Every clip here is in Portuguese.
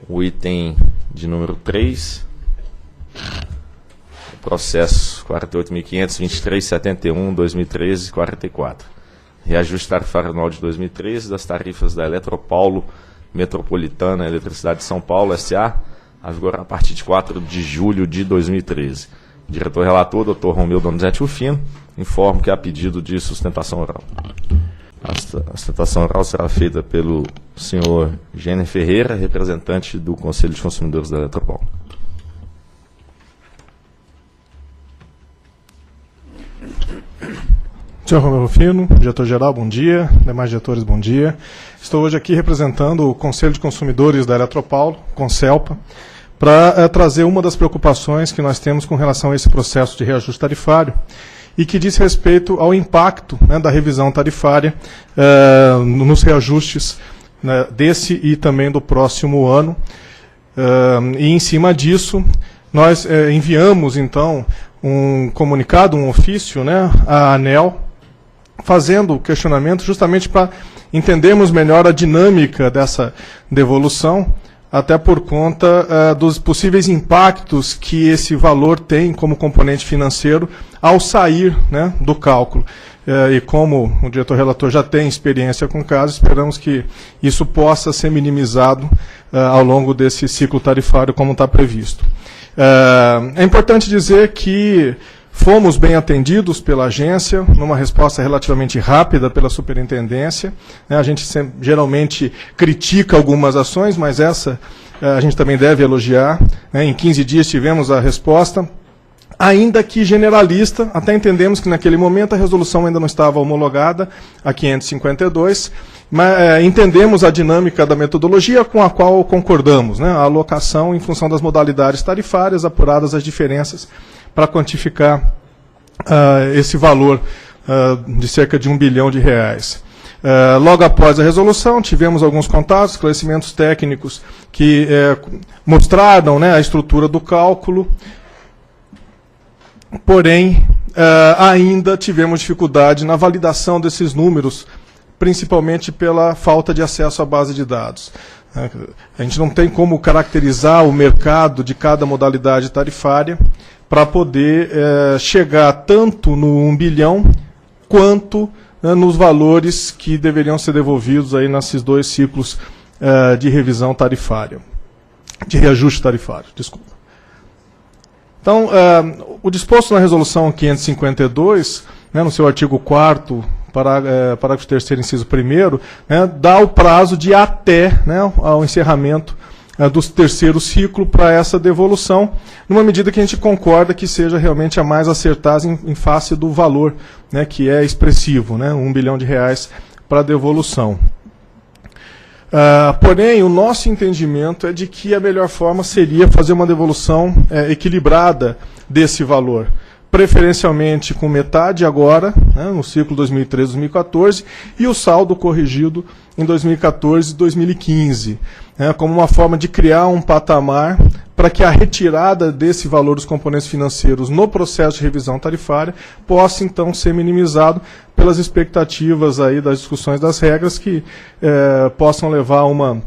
o item de número 3, processo 48.523.71/2013, 44. Reajuste tarifário anual de 2013 das tarifas da Eletropaulo Metropolitana Eletricidade de São Paulo, S.A., a vigor a partir de 4 de julho de 2013. Diretor relator, Dr. Romeu Donizete Rufino, informo que há pedido de sustentação oral. A sustentação oral será feita pelo senhor Gêner Ferreira, representante do Conselho de Consumidores da Eletropaulo. Senhor Romeu Rufino, diretor-geral, bom dia. Demais diretores, bom dia. Estou hoje aqui representando o Conselho de Consumidores da Eletropaulo, CONCELPA, para trazer uma das preocupações que nós temos com relação a esse processo de reajuste tarifário e que diz respeito ao impacto, né, da revisão tarifária nos reajustes, né, desse e também do próximo ano. E em cima disso, nós enviamos, então, um comunicado, um ofício, né, à ANEEL, fazendo o questionamento justamente para entendermos melhor a dinâmica dessa devolução, até por conta dos possíveis impactos que esse valor tem como componente financeiro ao sair, né, do cálculo. E como o diretor-relator já tem experiência com o caso, esperamos que isso possa ser minimizado ao longo desse ciclo tarifário como está previsto. É importante dizer que fomos bem atendidos pela agência, numa resposta relativamente rápida pela superintendência. A gente geralmente critica algumas ações, mas essa a gente também deve elogiar. Em 15 dias tivemos a resposta, ainda que generalista. Até entendemos que naquele momento a resolução ainda não estava homologada, a 552, mas entendemos a dinâmica da metodologia com a qual concordamos, né? A alocação em função das modalidades tarifárias, apuradas as diferenças, para quantificar esse valor de cerca de R$1 bilhão. Logo após a resolução, tivemos alguns contatos, esclarecimentos técnicos que mostraram, né, a estrutura do cálculo, porém, ainda tivemos dificuldade na validação desses números, principalmente pela falta de acesso à base de dados. A gente não tem como caracterizar o mercado de cada modalidade tarifária para poder chegar tanto no 1 bilhão quanto nos valores que deveriam ser devolvidos aí nesses dois ciclos de revisão tarifária, de reajuste tarifário, desculpa. Então, o disposto na resolução 552, né, no seu artigo 4º, parágrafo 3º, inciso 1º, né, dá o prazo de até, né, ao encerramento do terceiro ciclo para essa devolução, numa medida que a gente concorda que seja realmente a mais acertada em face do valor, né, que é expressivo, né, R$1 bilhão para a devolução. Porém, o nosso entendimento é de que a melhor forma seria fazer uma devolução equilibrada desse valor, preferencialmente com metade agora, né, no ciclo 2013-2014, e o saldo corrigido em 2014 e 2015, né, como uma forma de criar um patamar para que a retirada desse valor dos componentes financeiros no processo de revisão tarifária possa, então, ser minimizado pelas expectativas aí das discussões das regras que possam levar a uma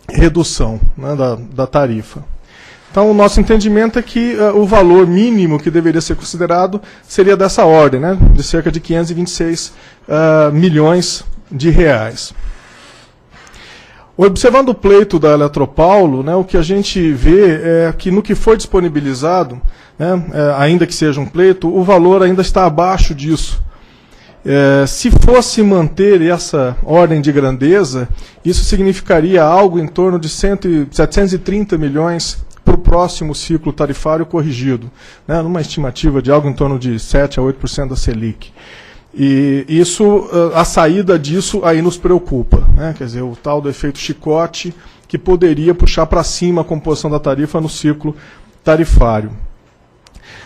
redução, né, da tarifa. Então, o nosso entendimento é que o valor mínimo que deveria ser considerado seria dessa ordem, né, de cerca de 526 milhões de reais. Observando o pleito da Eletropaulo, né, o que a gente vê é que no que foi disponibilizado, né, ainda que seja um pleito, o valor ainda está abaixo disso. Se fosse manter essa ordem de grandeza, isso significaria algo em torno de 730 milhões para o próximo ciclo tarifário corrigido, né, numa estimativa de algo em torno de 7% a 8% da Selic. E isso, a saída disso aí nos preocupa, né, quer dizer, o tal do efeito chicote que poderia puxar para cima a composição da tarifa no ciclo tarifário.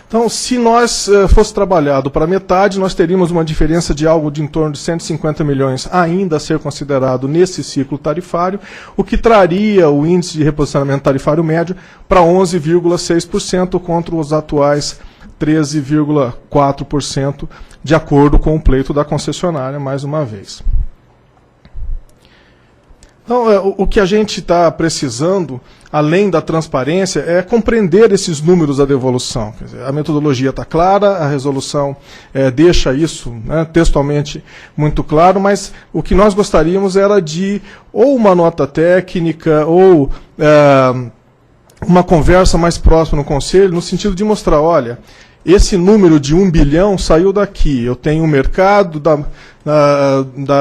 Então, se nós fosse trabalhado para metade, nós teríamos uma diferença de algo de em torno de 150 milhões ainda a ser considerado nesse ciclo tarifário, o que traria o índice de reposicionamento tarifário médio para 11,6% contra os atuais 13,4%, de acordo com o pleito da concessionária, mais uma vez. Então, o que a gente está precisando, além da transparência, é compreender esses números da devolução. Quer dizer, a metodologia está clara, a resolução deixa isso, né, textualmente muito claro, mas o que nós gostaríamos era de ou uma nota técnica ou uma conversa mais próxima no Conselho, no sentido de mostrar, olha, esse número de 1 bilhão saiu daqui, eu tenho um mercado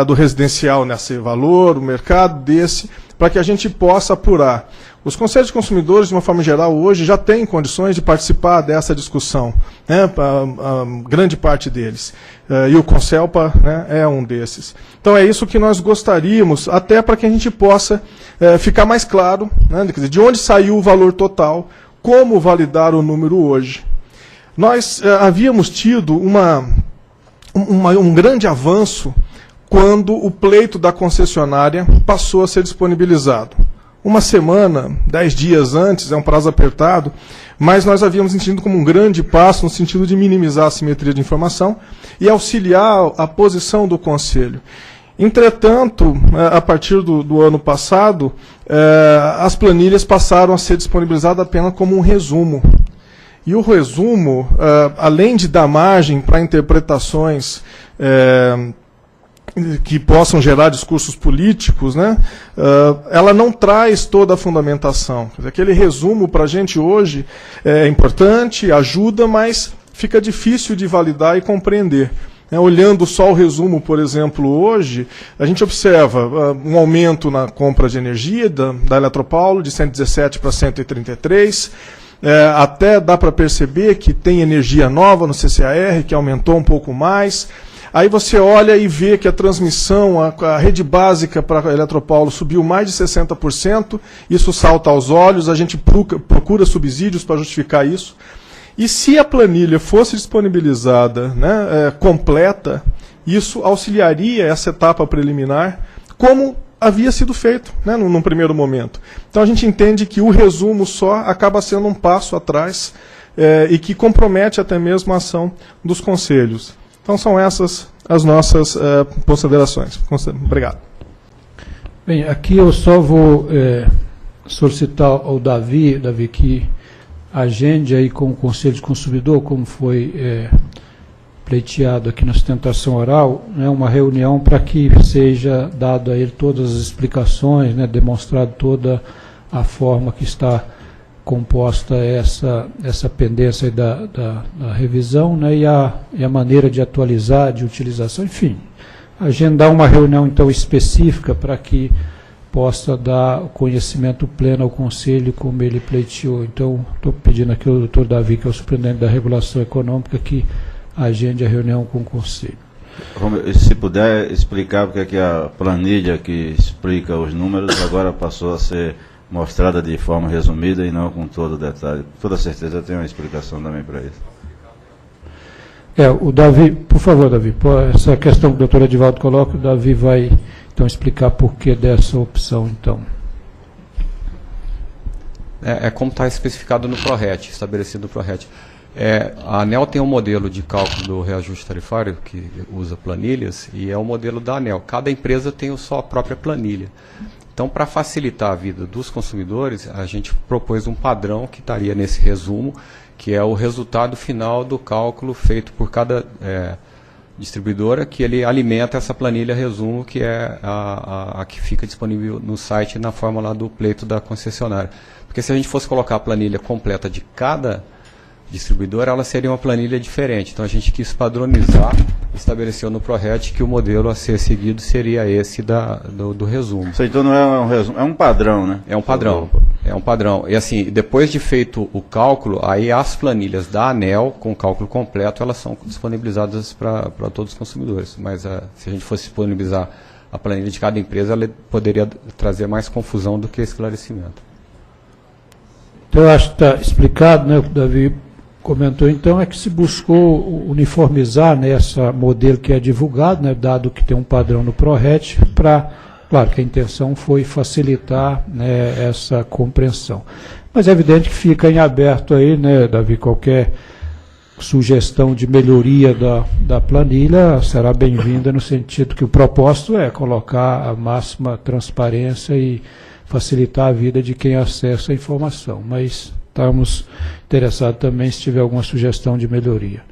do residencial nesse valor, o mercado desse, para que a gente possa apurar. Os conselhos de consumidores, de uma forma geral, hoje já têm condições de participar dessa discussão, né, a grande parte deles. E o Conselpa, né, é um desses. Então é isso que nós gostaríamos, até para que a gente possa ficar mais claro, né, quer dizer, de onde saiu o valor total, como validar o número hoje. Nós havíamos tido um grande avanço quando o pleito da concessionária passou a ser disponibilizado. Uma semana, 10 dias antes, é um prazo apertado, mas nós havíamos entendido como um grande passo no sentido de minimizar a simetria de informação e auxiliar a posição do Conselho. Entretanto, a partir do ano passado, as planilhas passaram a ser disponibilizadas apenas como um resumo. E o resumo, além de dar margem para interpretações que possam gerar discursos políticos, né, ela não traz toda a fundamentação. Quer dizer, aquele resumo para a gente hoje é importante, ajuda, mas fica difícil de validar e compreender. Olhando só o resumo, por exemplo, hoje, a gente observa um aumento na compra de energia da Eletropaulo, de 117 para 133, até dá para perceber que tem energia nova no CCAR, que aumentou um pouco mais. Aí você olha e vê que a transmissão, a rede básica para a Eletropaulo subiu mais de 60%, isso salta aos olhos, a gente procura subsídios para justificar isso. E se a planilha fosse disponibilizada, né, completa, isso auxiliaria essa etapa preliminar, como havia sido feito, né, num primeiro momento. Então a gente entende que o resumo só acaba sendo um passo atrás e que compromete até mesmo a ação dos conselhos. Então são essas as nossas considerações. Obrigado. Bem, aqui eu só vou solicitar ao Davi que agende aí com o Conselho de Consumidor, como foi pleiteado aqui na sustentação oral, né, uma reunião para que seja dado a ele todas as explicações, né, demonstrado toda a forma que está composta essa pendência aí da revisão, né, e a maneira de atualizar, de utilização, enfim, agendar uma reunião então específica para que possa dar conhecimento pleno ao Conselho, como ele pleiteou. Então, estou pedindo aqui ao doutor Davi, que é o superintendente da regulação econômica, que agende a reunião com o Conselho. Se puder explicar porque é que a planilha que explica os números agora passou a ser mostrada de forma resumida e não com todo o detalhe. Com toda certeza eu tenho uma explicação também para isso. O Davi, por favor, Davi, essa questão que o doutor Edivaldo coloca, o Davi vai então explicar por que dessa opção, então. Como está especificado no PRORET, estabelecido no PRORET. A ANEEL tem um modelo de cálculo do reajuste tarifário que usa planilhas e é o modelo da ANEEL. Cada empresa tem a sua própria planilha. Então, para facilitar a vida dos consumidores, a gente propôs um padrão que estaria nesse resumo, que é o resultado final do cálculo feito por cada distribuidora, que ele alimenta essa planilha resumo, que é a que fica disponível no site na forma lá do pleito da concessionária. Porque se a gente fosse colocar a planilha completa de cada distribuidora, ela seria uma planilha diferente. Então a gente quis padronizar, estabeleceu no PRORET que o modelo a ser seguido seria esse do resumo. Isso então não é um resumo, é um padrão, né? É um padrão. É um padrão. E assim, depois de feito o cálculo, aí as planilhas da ANEEL, com o cálculo completo, elas são disponibilizadas para todos os consumidores. Mas se a gente fosse disponibilizar a planilha de cada empresa, ela poderia trazer mais confusão do que esclarecimento. Então, eu acho que está explicado, né, o que o Davi comentou, então, é que se buscou uniformizar, né, esse modelo que é divulgado, né, dado que tem um padrão no PRORET, para, claro, que a intenção foi facilitar, né, essa compreensão. Mas é evidente que fica em aberto aí, né, Davi, qualquer sugestão de melhoria da planilha será bem-vinda, no sentido que o propósito é colocar a máxima transparência e facilitar a vida de quem acessa a informação. Mas estamos interessados também se tiver alguma sugestão de melhoria.